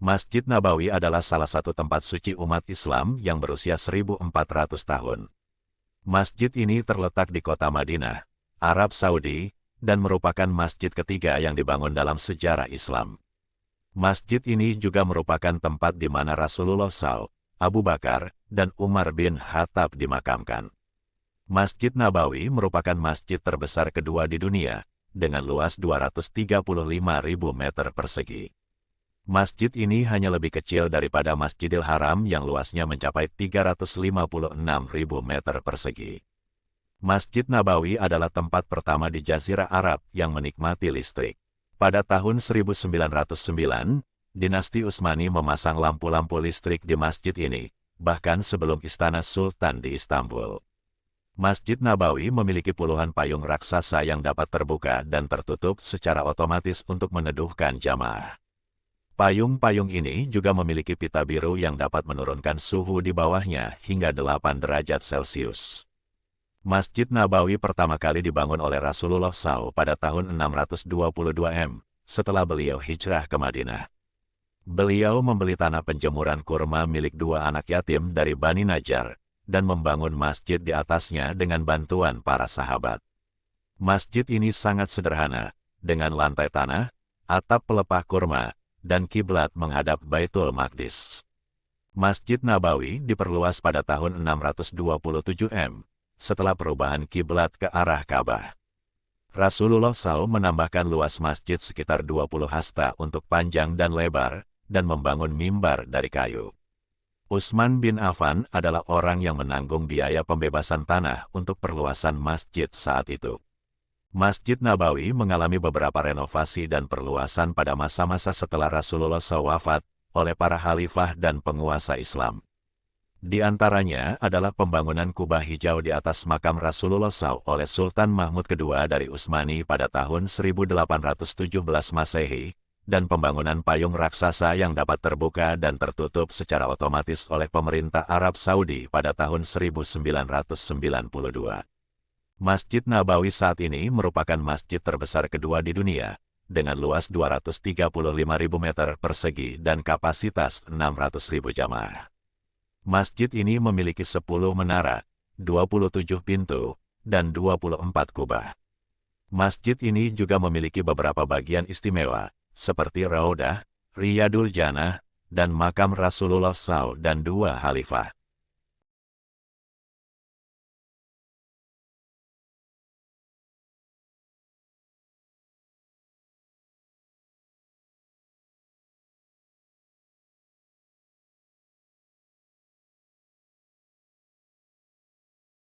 Masjid Nabawi adalah salah satu tempat suci umat Islam yang berusia 1400 tahun. Masjid ini terletak di kota Madinah, Arab Saudi, dan merupakan masjid ketiga yang dibangun dalam sejarah Islam. Masjid ini juga merupakan tempat di mana Rasulullah SAW, Abu Bakar, dan Umar bin Khattab dimakamkan. Masjid Nabawi merupakan masjid terbesar kedua di dunia, dengan luas 235.000 meter persegi. Masjid ini hanya lebih kecil daripada Masjidil Haram yang luasnya mencapai 356.000 meter persegi. Masjid Nabawi adalah tempat pertama di Jazirah Arab yang menikmati listrik. Pada tahun 1909, dinasti Utsmani memasang lampu-lampu listrik di masjid ini, bahkan sebelum Istana Sultan di Istanbul. Masjid Nabawi memiliki puluhan payung raksasa yang dapat terbuka dan tertutup secara otomatis untuk meneduhkan jamaah. Payung-payung ini juga memiliki pita biru yang dapat menurunkan suhu di bawahnya hingga 8 derajat Celcius. Masjid Nabawi pertama kali dibangun oleh Rasulullah SAW pada tahun 622 M, setelah beliau hijrah ke Madinah. Beliau membeli tanah penjemuran kurma milik dua anak yatim dari Bani Najjar, dan membangun masjid di atasnya dengan bantuan para sahabat. Masjid ini sangat sederhana, dengan lantai tanah, atap pelepah kurma, dan kiblat menghadap Baitul Maqdis. Masjid Nabawi diperluas pada tahun 627 M, setelah perubahan kiblat ke arah Ka'bah. Rasulullah SAW menambahkan luas masjid sekitar 20 hasta untuk panjang dan lebar, dan membangun mimbar dari kayu. Utsman bin Affan adalah orang yang menanggung biaya pembebasan tanah untuk perluasan masjid saat itu. Masjid Nabawi mengalami beberapa renovasi dan perluasan pada masa-masa setelah Rasulullah SAW wafat oleh para khalifah dan penguasa Islam. Di antaranya adalah pembangunan kubah hijau di atas makam Rasulullah SAW oleh Sultan Mahmud II dari Utsmani pada tahun 1817 Masehi, dan pembangunan payung raksasa yang dapat terbuka dan tertutup secara otomatis oleh pemerintah Arab Saudi pada tahun 1992. Masjid Nabawi saat ini merupakan masjid terbesar kedua di dunia, dengan luas 235.000 meter persegi dan kapasitas 600.000 jamaah. Masjid ini memiliki 10 menara, 27 pintu, dan 24 kubah. Masjid ini juga memiliki beberapa bagian istimewa, seperti Raudah, Riyadul Jannah, dan makam Rasulullah SAW dan dua khalifah.